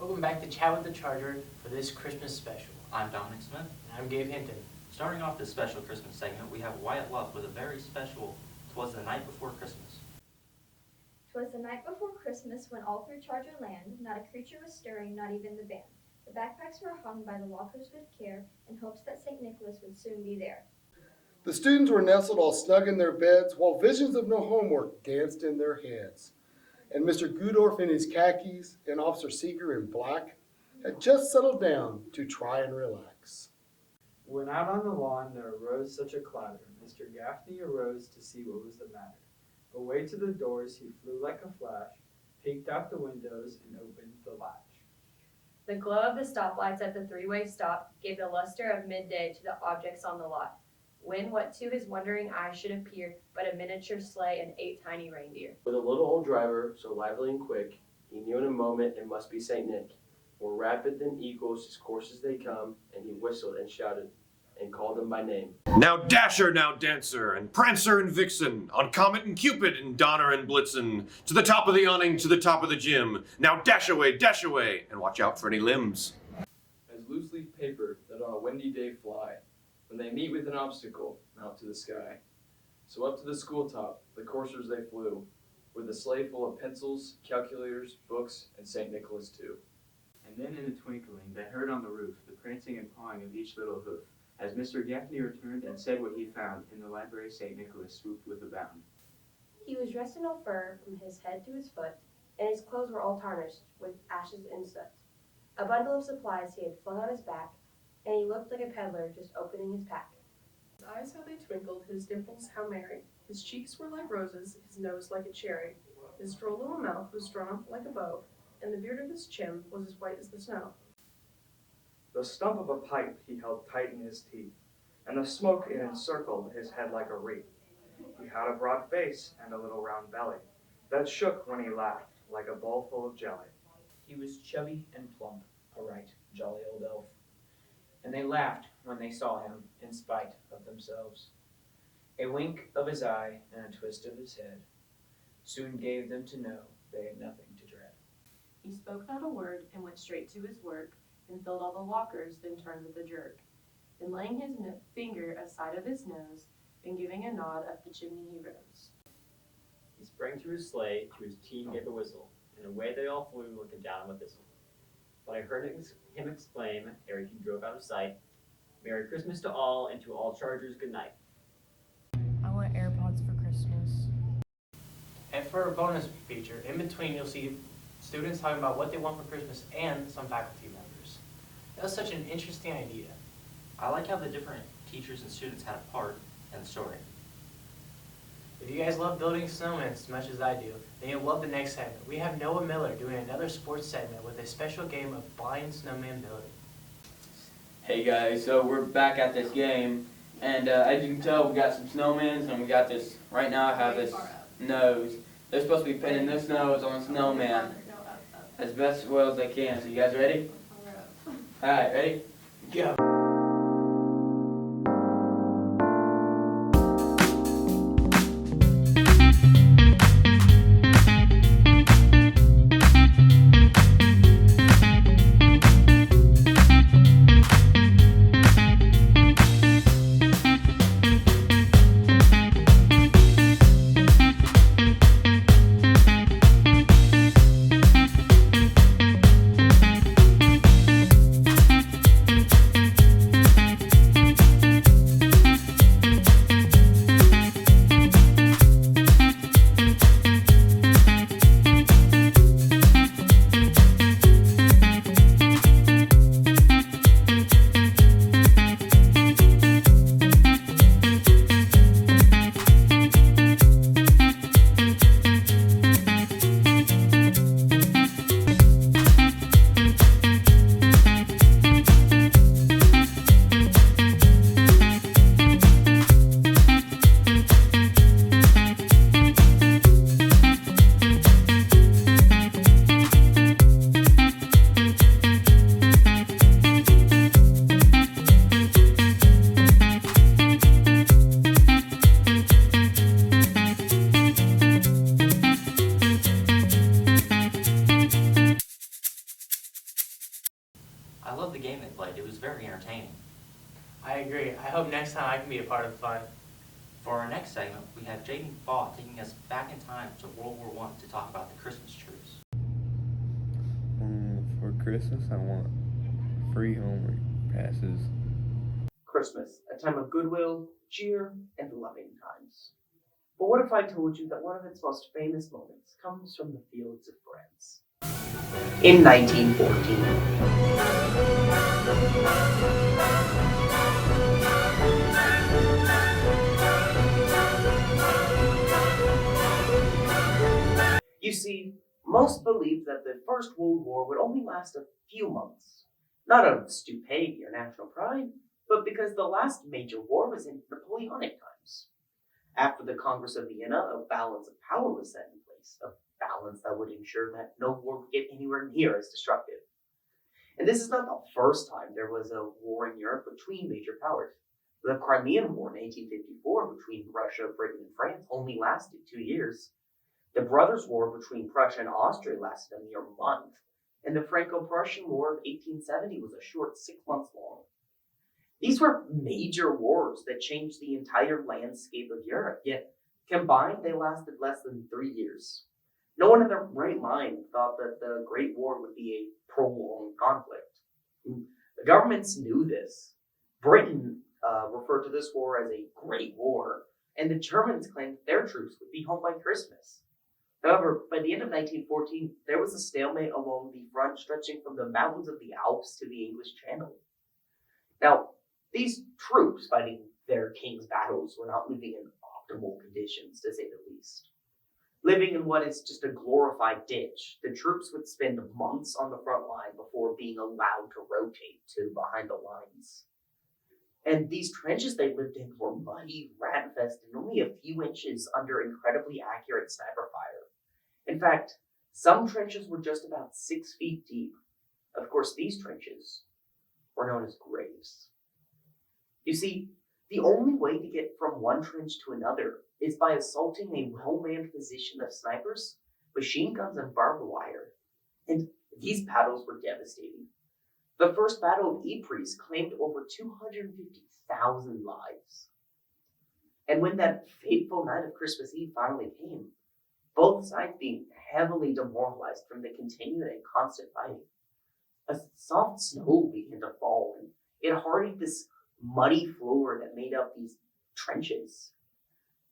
Welcome back to Chat with the Charger for this Christmas special. I'm Dominic Smith. And I'm Gabe Hinton. Starting off this special Christmas segment, we have Wyatt Luff with a very special "'Twas the Night Before Christmas." 'Twas the night before Christmas when all through Charger land not a creature was stirring, not even the band. The backpacks were hung by the walkers with care in hopes that St. Nicholas would soon be there. The students were nestled all snug in their beds while visions of no homework danced in their heads. And Mr. Gudorf in his khakis and Officer Seeger in black had just settled down to try and relax. When out on the lawn there arose such a clatter, Mr. Gaffney arose to see what was the matter. Away to the doors he flew like a flash, peeked out the windows and opened the latch. The glow of the stoplights at the three-way stop gave the luster of midday to the objects on the lot, when what to his wondering eyes should appear but a miniature sleigh and 8 tiny reindeer. With a little old driver, so lively and quick, he knew in a moment it must be St. Nick. More rapid than eagles his courses they come, and he whistled and shouted and called them by name. Now Dasher, now Dancer, and Prancer and Vixen, on Comet and Cupid, and Donner and Blitzen, to the top of the awning, to the top of the gym. Now dash away, and watch out for any limbs. As loose leaf paper that on a windy day fly, when they meet with an obstacle, mount to the sky. So up to the school top, the coursers they flew, with a sleigh full of pencils, calculators, books, and St. Nicholas too. And then in a twinkling they heard on the roof the prancing and pawing of each little hoof, as Mr. Gaffney returned and said what he found in the library. St. Nicholas swooped with a bound. He was dressed in all fur from his head to his foot, and his clothes were all tarnished with ashes and soot. A bundle of supplies he had flung on his back, and he looked like a peddler just opening his pack. His eyes how they twinkled, his dimples how merry. His cheeks were like roses, his nose like a cherry. His droll little mouth was drawn up like a bow, and the beard of his chin was as white as the snow. The stump of a pipe he held tight in his teeth, and the smoke it encircled his head like a wreath. He had a broad face and a little round belly that shook when he laughed like a bowl full of jelly. He was chubby and plump, a right jolly old elf, and they laughed when they saw him in spite of themselves. A wink of his eye and a twist of his head soon gave them to know they had nothing to dread. He spoke not a word and went straight to his work, and filled all the lockers, then turned with a jerk. Then laying his finger aside of his nose, and giving a nod up the chimney he rose. He sprang to his sleigh, to his team gave a whistle, and away they all flew looking down with thistle. But I heard him exclaim, ere he drove out of sight, "Merry Christmas to all, and to all Chargers, good night." I want AirPods for Christmas. And for a bonus feature, in between you'll see students talking about what they want for Christmas and some faculty members. That was such an interesting idea. I like how the different teachers and students had a part in the story. If you guys love building snowmen as much as I do, then you'll love the next segment. We have Noah Miller doing another sports segment with a special game of blind snowman building. Hey guys, so we're back at this game, and as you can tell, we got some snowmen, and we got this, right now I have this nose. They're supposed to be pinning this nose on a snowman as best well as they can. So you guys ready? Alright, ready? Go. I love the game they played. It was very entertaining. I agree. I hope next time I can be a part of the fun. For our next segment, we have Jaden Baugh taking us back in time to World War I to talk about the Christmas truce. For Christmas, I want free homework passes. Christmas, a time of goodwill, cheer, and loving times. But what if I told you that one of its most famous moments comes from the fields of France? In 1914. You see, most believed that the First World War would only last a few months. Not out of stupidity or national pride, but because the last major war was in Napoleonic times. After the Congress of Vienna, a balance of power was set in place, a balance that would ensure that no war would get anywhere near as destructive. And this is not the first time there was a war in Europe between major powers. The Crimean War in 1854 between Russia, Britain, and France only lasted 2 years. The Brothers' War between Prussia and Austria lasted a mere month, and the Franco-Prussian War of 1870 was a short 6 months long. These were major wars that changed the entire landscape of Europe, yet combined they lasted less than 3 years. No one in their right mind thought that the Great War would be a prolonged conflict. The governments knew this. Britain referred to this war as a Great War, and the Germans claimed their troops would be home by Christmas. However, by the end of 1914, there was a stalemate along the front stretching from the mountains of the Alps to the English Channel. Now, these troops fighting their king's battles were not living in optimal conditions, to say the least. Living in what is just a glorified ditch, the troops would spend months on the front line before being allowed to rotate to behind the lines. And these trenches they lived in were muddy, rat-infested, and only a few inches under incredibly accurate sniper fire. In fact, some trenches were just about 6 feet deep. Of course, these trenches were known as graves. You see, the only way to get from one trench to another is by assaulting a well-manned position of snipers, machine guns, and barbed wire. And these battles were devastating. The First Battle of Ypres claimed over 250,000 lives. And when that fateful night of Christmas Eve finally came, both sides being heavily demoralized from the continued and constant fighting, a soft snow began to fall, and it hardened this muddy floor that made up these trenches.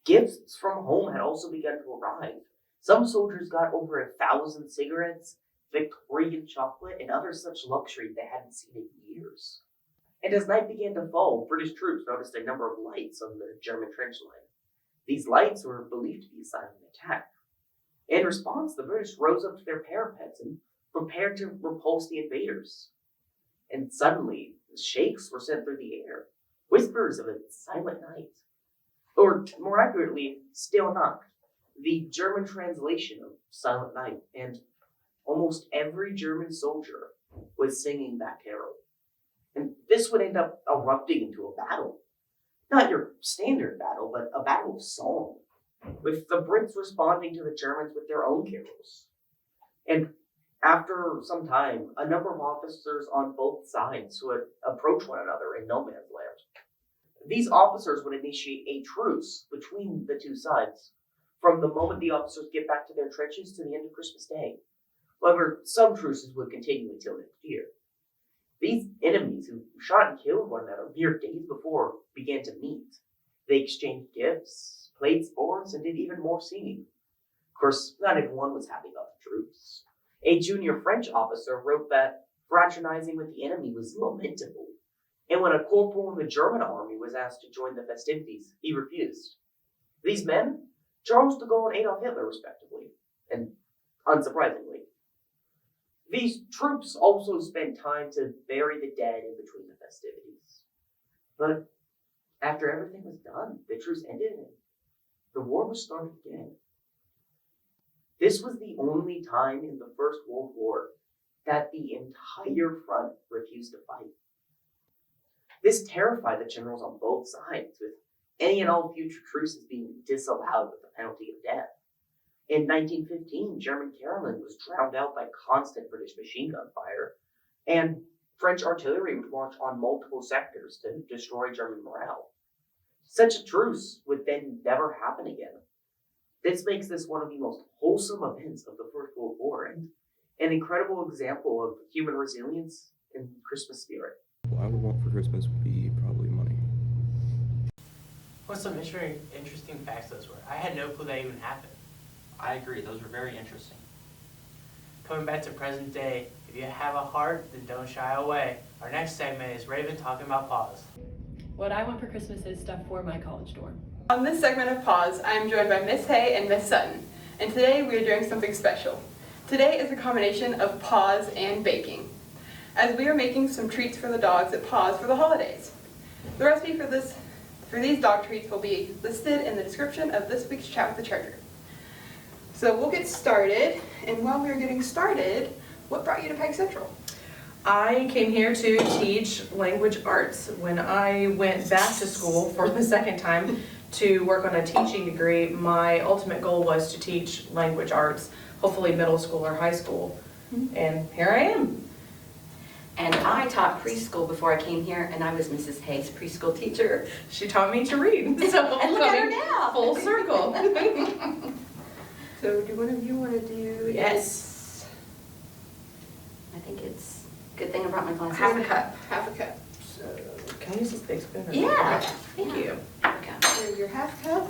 Gifts from home had also begun to arrive. Some soldiers got over 1,000 cigarettes, Victorian chocolate, and other such luxury they hadn't seen in years. And as night began to fall, British troops noticed a number of lights on the German trench line. These lights were believed to be a sign of an attack. In response, the British rose up to their parapets and prepared to repulse the invaders. And suddenly, shakes were sent through the air, whispers of a silent night. Or, more accurately, Stille Nacht, the German translation of Silent Night, and almost every German soldier was singing that carol. And this would end up erupting into a battle. Not your standard battle, but a battle of song, with the Brits responding to the Germans with their own carols. And after some time, a number of officers on both sides would approach one another in no man's land. These officers would initiate a truce between the two sides from the moment the officers get back to their trenches to the end of Christmas Day. However, some truces would continue until next year. These enemies who shot and killed one another mere days before began to meet. They exchanged gifts, played sports, and did even more singing. Of course, not everyone was happy about the truce. A junior French officer wrote that fraternizing with the enemy was lamentable, and when a corporal in the German army was asked to join the festivities, he refused. These men, Charles de Gaulle and Adolf Hitler respectively, and unsurprisingly. These troops also spent time to bury the dead in between the festivities. But after everything was done, the truce ended and the war was started again. This was the only time in the First World War that the entire front refused to fight. This terrified the generals on both sides, with any and all future truces being disallowed with the penalty of death. In 1915, German Caroline was drowned out by constant British machine gun fire, and French artillery would launch on multiple sectors to destroy German morale. Such a truce would then never happen again. This makes this one of the most wholesome events of the First World War and an incredible example of human resilience and Christmas spirit. What I would want for Christmas would be probably money. What some interesting facts those were. I had no clue that even happened. I agree, those were very interesting. Coming back to present day, if you have a heart, then don't shy away. Our next segment is Raven talking about Pause. What I want for Christmas is stuff for my college dorm. On this segment of Pause, I am joined by Miss Hay and Miss Sutton, and today we are doing something special. Today is a combination of Pause and baking, as we are making some treats for the dogs at Pause for the holidays. The recipe for these dog treats will be listed in the description of this week's Chat with the Treasure. So we'll get started, and while we are getting started, what brought you to Pike Central? I came here to teach language arts. When I went back to school for the second time to work on a teaching degree, my ultimate goal was to teach language arts, hopefully middle school or high school. And here I am. And I taught preschool before I came here, and I was Mrs. Hayes' preschool teacher. She taught me to read. So and look at her now. Full circle. So do one of you want to do? Yes. I think it's a good thing I brought my glasses. Half a cup. Half a cup. So can I use this big spoon? Yeah. Thank you. So your half cup.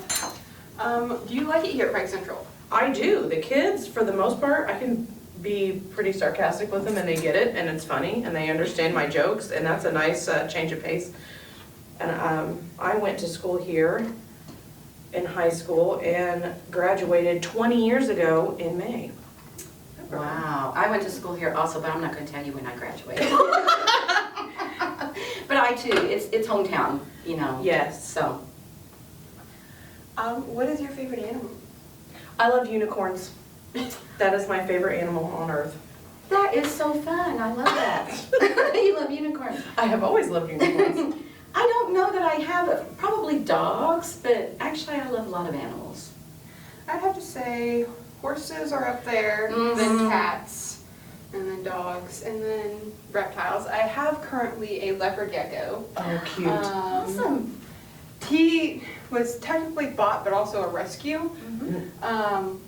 Do you like it here at Pike Central? I do. The kids, for the most part, I can be pretty sarcastic with them and they get it and it's funny and they understand my jokes and that's a nice change of pace. And I went to school here in high school and graduated 20 years ago in May. Wow. I went to school here also, but I'm not going to tell you when I graduated. But I too, it's hometown, you know. Yes. So. What is your favorite animal? I love unicorns. That is my favorite animal on earth. That is so fun. I love that. You love unicorns. I have always loved unicorns. I don't know that I have probably dogs, but actually I love a lot of animals. I'd have to say horses are up there, then cats, and then dogs, and then reptiles. I have currently a leopard gecko. Oh, cute. Awesome. He was technically bought, but also a rescue.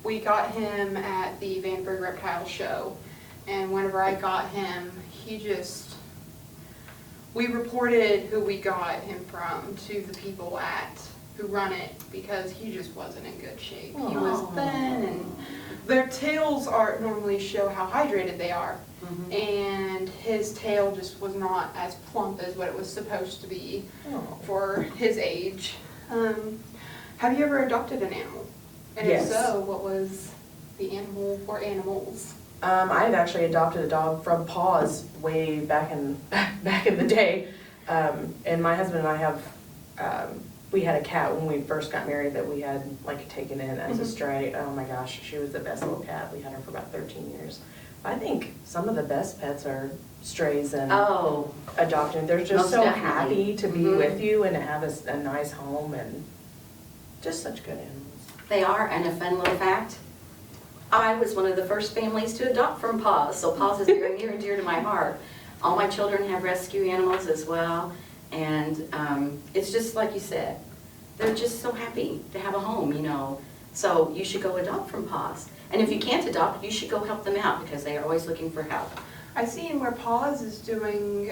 We got him at the Vandenberg Reptile Show, and whenever I got him, we reported who we got him from to the people who run it because he just wasn't in good shape. He was thin, and their tails normally show how hydrated they are, and his tail just was not as plump as what it was supposed to be for his age. Have you ever adopted an animal? And Yes. if so, what was the animal or animals? I had actually adopted a dog from Paws way back in the day, and my husband and I have we had a cat when we first got married that we had like taken in as a stray. Oh my gosh, she was the best little cat. We had her for about 13 years. I think some of the best pets are strays and adopted. They're just Most so definitely. happy to be with you and to have a nice home and just such good animals. They are, and a fun little fact, I was one of the first families to adopt from Paws, so Paws is very near and dear to my heart. All my children have rescue animals as well, and it's just like you said, they're just so happy to have a home, you know. So you should go adopt from Paws. And if you can't adopt, you should go help them out because they are always looking for help. I see where Paws is doing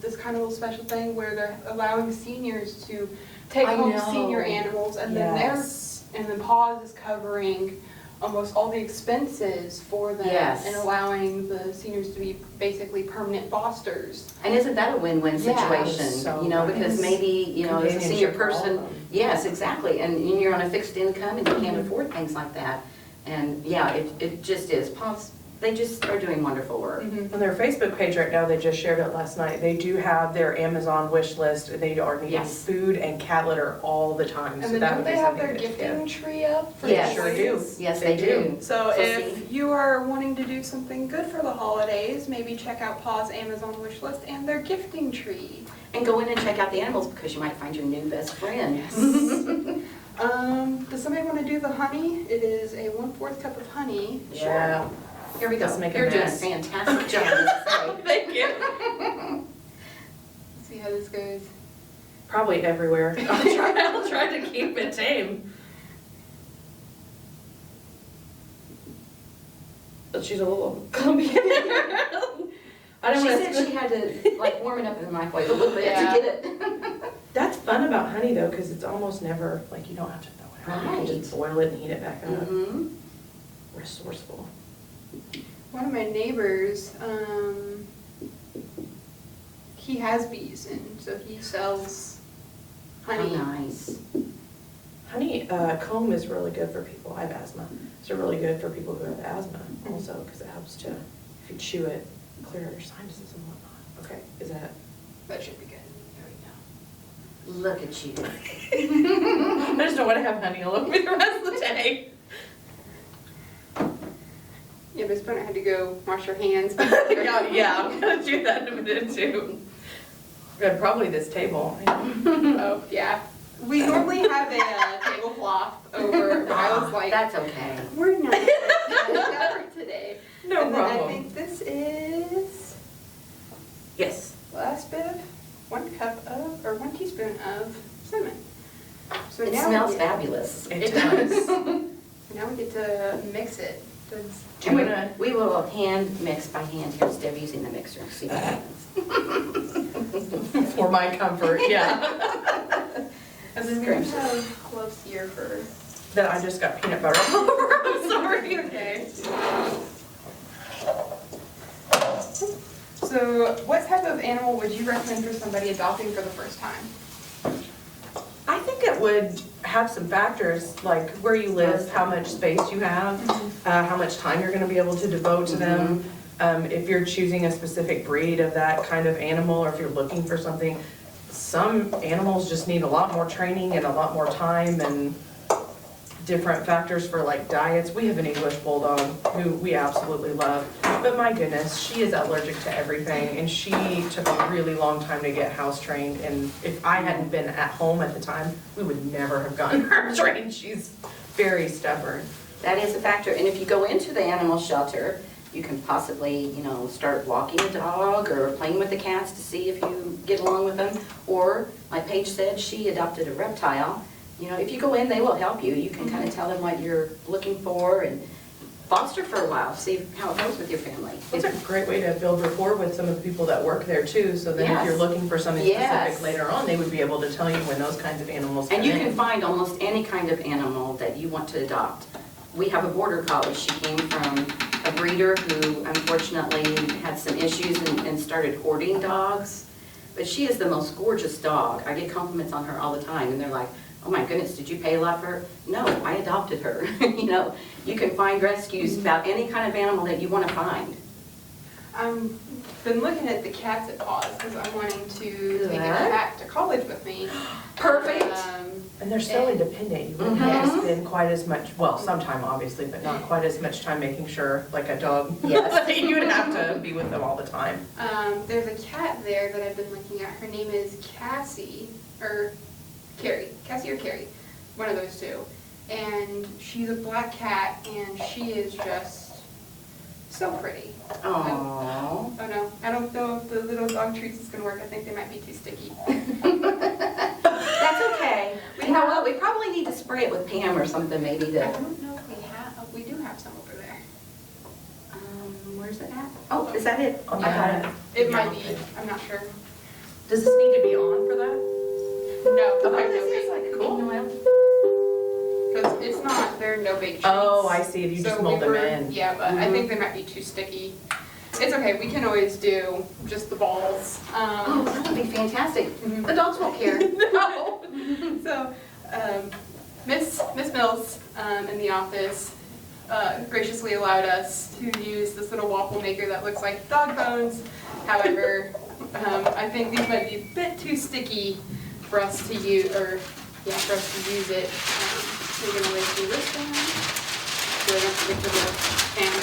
this kind of little special thing where they're allowing seniors to take I home know. senior animals, and Yes. then Paws is covering almost all the expenses for them Yes. and allowing the seniors to be basically permanent fosters. And isn't that a win-win Yeah. situation? So You know, because nice. maybe, you know, as a senior Companionship for all of person, them. yes, exactly, and you're on a fixed income and you can't afford things like that. And yeah, it just is. Paws, they just are doing wonderful work. On their Facebook page right now, they just shared it last night, they do have their Amazon wish list. They are needing Yes. food and cat litter all the time. And so then that don't would they be have something their good to gifting get. tree up for Yes. the Sure do. boys? Yes, They they do. do. So So if see- you are wanting to do something good for the holidays, maybe check out Paws Amazon wish list and their gifting tree. And go in and check out the animals because you might find your new best friend. Does somebody want to do the honey? It is a 1/4 cup of honey. Yeah. Here we go. Let's make a You're doing a mess. fantastic job. Thank you. Probably everywhere. I'll try to keep it tame. But she's a little clumpy. I don't She want said she had to like warm it up in the microwave a little bit to get it. That's fun about honey though, because it's almost never, like you don't have to throw it out. You can just boil it and heat it back up. Resourceful. One of my neighbors, he has bees, and so he sells honey. Oh, nice. Honey comb is really good for people. I have asthma. It's really good for people who have asthma also, because it helps to, if you chew it, clear out your sinuses and whatnot. Okay, is that? That should be good. There we go. Look at you. I just don't want to have honey all over me the rest of the day. Yeah, Miss Brenner had to go wash her hands. yeah, I'm gonna do that in a minute too. Probably this table. Oh, yeah. We normally have a tablecloth over, but I was like, that's okay. We're not for today. No and then problem. I think this is Yes. last bit of 1 cup of, or 1 teaspoon of cinnamon. So It now smells we get, fabulous. It does. Now we get to mix it. We will hand mix by hand here instead of using the mixer. See what happens. For my comfort, yeah. And then we have gloves here for. That I just got peanut butter all over. I'm sorry. Okay. So, what type of animal would you recommend for somebody adopting for the first time? I think it would have some factors like where you live, how much space you have, how much time you're going to be able to devote to them. If you're choosing a specific breed of that kind of animal, or if you're looking for something, some animals just need a lot more training and a lot more time and different factors for like diets. We have an English bulldog who we absolutely love, but my goodness, she is allergic to everything, and she took a really long time to get house trained, and if I hadn't been at home at the time, we would never have gotten her trained. She's very stubborn. That is a factor, and if you go into the animal shelter, you can possibly, start walking a dog or playing with the cats to see if you get along with them. Or, like Paige said, she adopted a reptile. If you go in, they will help you. You can kind of tell them what you're looking for and foster for a while, see how it goes with your family. It's a great way to build rapport with some of the people that work there too, so then if you're looking for something specific later on, they would be able to tell you when those kinds of animals come And you in. can find almost any kind of animal that you want to adopt. We have a border collie. She came from a breeder who unfortunately had some issues and started hoarding dogs. But she is the most gorgeous dog. I get compliments on her all the time, and they're like, oh my goodness, did you pay a lot for her? No, I adopted her. You can find rescues about any kind of animal that you want to find. I've been looking at the cats at Paws because I'm wanting to take a cat to college with me. Perfect. And they're so independent. You wouldn't have to spend quite as much, well, sometime obviously, but not quite as much time making sure, like a dog, you would have to be with them all the time. There's a cat there that I've been looking at. Her name is Cassie, or Carrie, one of those two. And she's a black cat, and she is just so pretty. Aww. Oh no, I don't know if the little dog treats is gonna work. I think they might be too sticky. That's okay. You know what, we probably need to spray it with Pam or something maybe I to, don't know if we have, we do have some over there. where's it at? Oh, is that it? On I got it. It might be, I'm not sure. Does this need to be on for that? No, Oh, there's this no is bake. like cool. Because it's not, there are no bake treats. Oh, I see, you just mold them in. Yeah, but I think they might be too sticky. It's okay, we can always do just the balls. Oh, that would be fantastic. The dogs won't care. No. So, Miss Mills in the office graciously allowed us to use this little waffle maker that looks like dog bones. However, I think these might be a bit too sticky for us to use, for us to use it. We're gonna wait for this one. So we're gonna stick to the pan.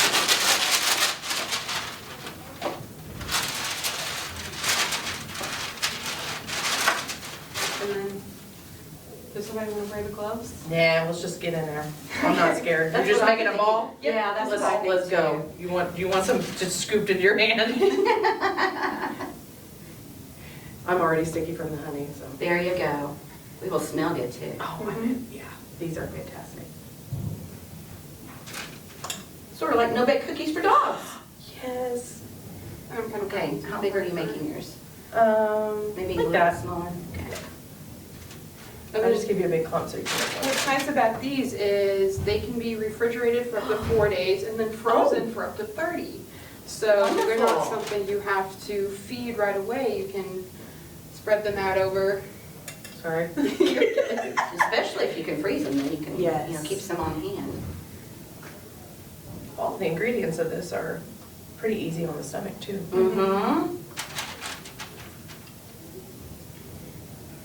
And then, does somebody want to wear the gloves? Yeah, let's just get in there. I'm not scared. You're just making a ball? Yeah, that's what I think Let's go. You want some just scooped into your hand? I'm already sticky from the honey, so. There you go. We will smell good too. Oh, yeah, these are fantastic. Sort of like no-bake cookies for dogs. Yes. Okay, how big are you making yours? Maybe a like little that. smaller? I'll just give you a big clump so you can. What's nice about these is they can be refrigerated for up to 4 days and then frozen for up to 30. So they're not Wonderful. something you have to feed right away. You can spread them out over. Sorry. Especially if you can freeze them, then you can, Yes. keep some on hand. All the ingredients of this are pretty easy on the stomach too. Mm-hmm.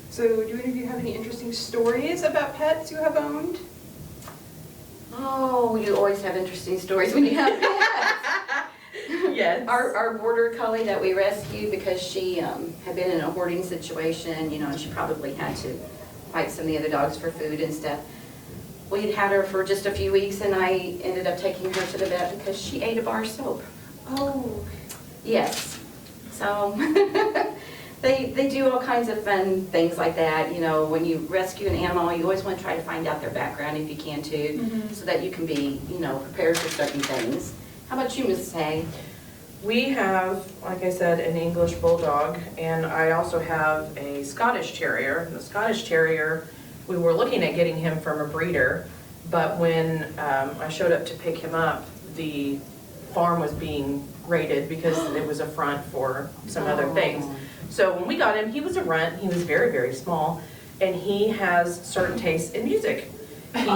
So do any of you have any interesting stories about pets you have owned? Oh, you always have interesting stories when you have pets. Yes. Our border collie that we rescued because she had been in a hoarding situation, and she probably had to fight some of the other dogs for food and stuff. We had had her for just a few weeks and I ended up taking her to the vet because she ate a bar of soap. Oh. Yes. So they do all kinds of fun things like that. When you rescue an animal, you always want to try to find out their background if you can too, so that you can be, prepared for certain things. How about you, Mrs. Hay? We have, like I said, an English Bulldog, and I also have a Scottish Terrier. The Scottish Terrier, we were looking at getting him from a breeder, but when I showed up to pick him up, the farm was being raided because it was a front for some other things. So when we got him, he was a runt. He was very, very small, and he has certain tastes in music. He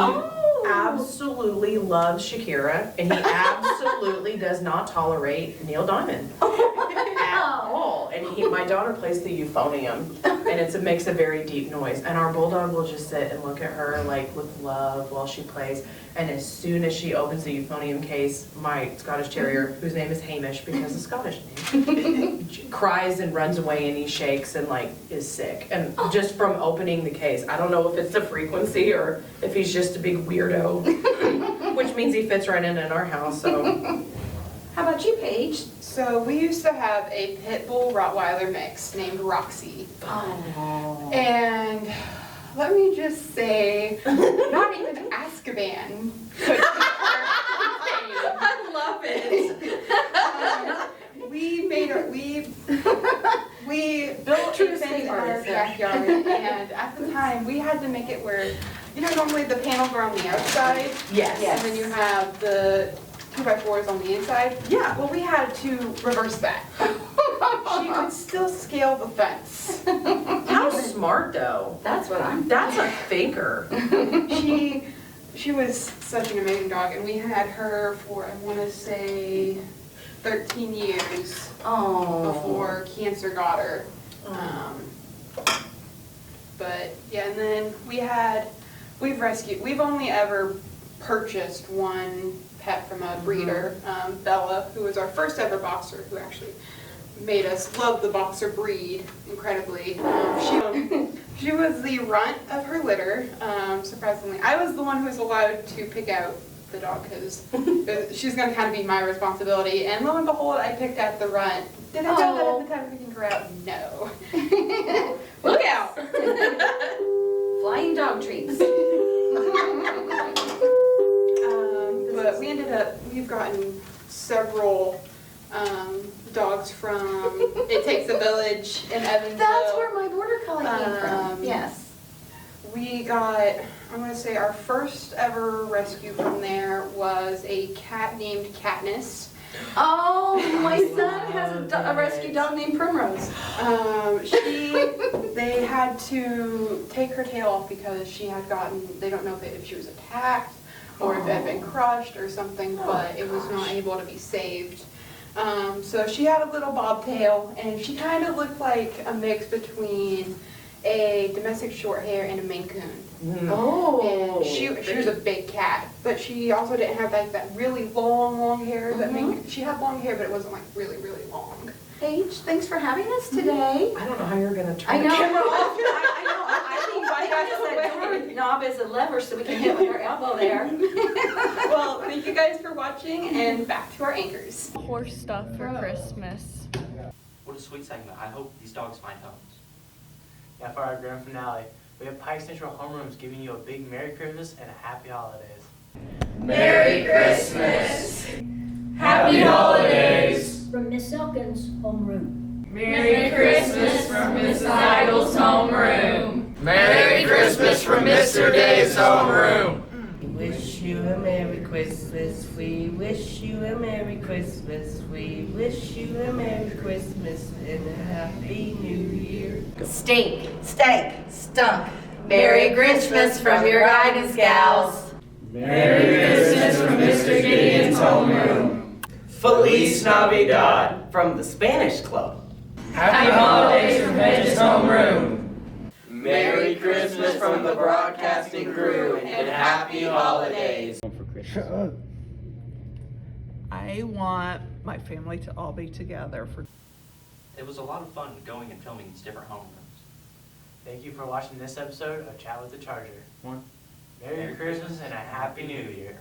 absolutely loves Shakira, and he absolutely does not tolerate Neil Diamond at all. And my daughter plays the euphonium, and it makes a very deep noise. And our Bulldog will just sit and look at her like with love while she plays. And as soon as she opens the euphonium case, my Scottish Terrier, whose name is Hamish because of Scottish name, cries and runs away and he shakes and is sick. And just from opening the case, I don't know if it's the frequency or if he's just a big weirdo, which means he fits right in our house. So, how about you, Paige? So we used to have a pit bull Rottweiler mix named Roxy. Oh. And let me just say, not even Azkaban could keep her contained. I love it. We built a fence in our backyard, and at the time, we had to make it where, normally the panels are on the outside. Yes. And then you have the 2x4s on the inside. Yeah. Well, we had to reverse that. She could still scale the fence. How smart though. That's a thinker. She was such an amazing dog, and we had her for, I want to say, 13 years before cancer got her. But yeah, and then we've only ever purchased one pet from a breeder, Bella, who was our first ever boxer, who actually made us love the boxer breed incredibly. She was the runt of her litter, surprisingly. I was the one who was allowed to pick out the dog because she's going to kind of be my responsibility. And lo and behold, I picked out the runt. Did I know that at the time of picking her out? No. Look out! Flying dog treats. But we've gotten several dogs from It Takes a Village in Evansville. That's where my border collie came from. Yes. We got, I'm going to say our first ever rescue from there was a cat named Katniss. Oh, my son has a rescue dog named Primrose. They had to take her tail off because she had gotten, they don't know if she was attacked or if it had been crushed or something, but it was not able to be saved. So she had a little bobtail, and she kind of looked like a mix between a domestic short-hair and a Maine Coon. Oh. And she was a big cat, but she also didn't have that really long hair that she had long hair, but it wasn't really, really long. Paige, thanks for having us today. I don't know how you're going to turn I know. the camera off. I think that door knob is a lever so we can hit with our elbow there. Well, thank you guys for watching, and back to our anchors. Horse stuff for Christmas. What a sweet segment. I hope these dogs find homes. Now for our grand finale, we have Pike Central Homerooms giving you a big Merry Christmas and a Happy Holidays. Merry Christmas! Happy Holidays! From Miss Elkins' homeroom. Merry Christmas from Miss Idle's homeroom. Merry Christmas from Mr. Dave's homeroom. We wish you a Merry Christmas. We wish you a Merry Christmas. We wish you a Merry Christmas and a Happy New Year. Stink, stank, stunk. Merry Christmas from your guidance gals. Merry Christmas from Mr. Gideon's homeroom. Feliz Navidad from the Spanish Club. Happy Holidays from Hedge's homeroom. Merry Christmas from the broadcasting crew and Happy Holidays. I want my family to all be together for. It was a lot of fun going and filming these different homerooms. Thank you for watching this episode of Chat with the Charger. One. Merry Christmas and a Happy New Year.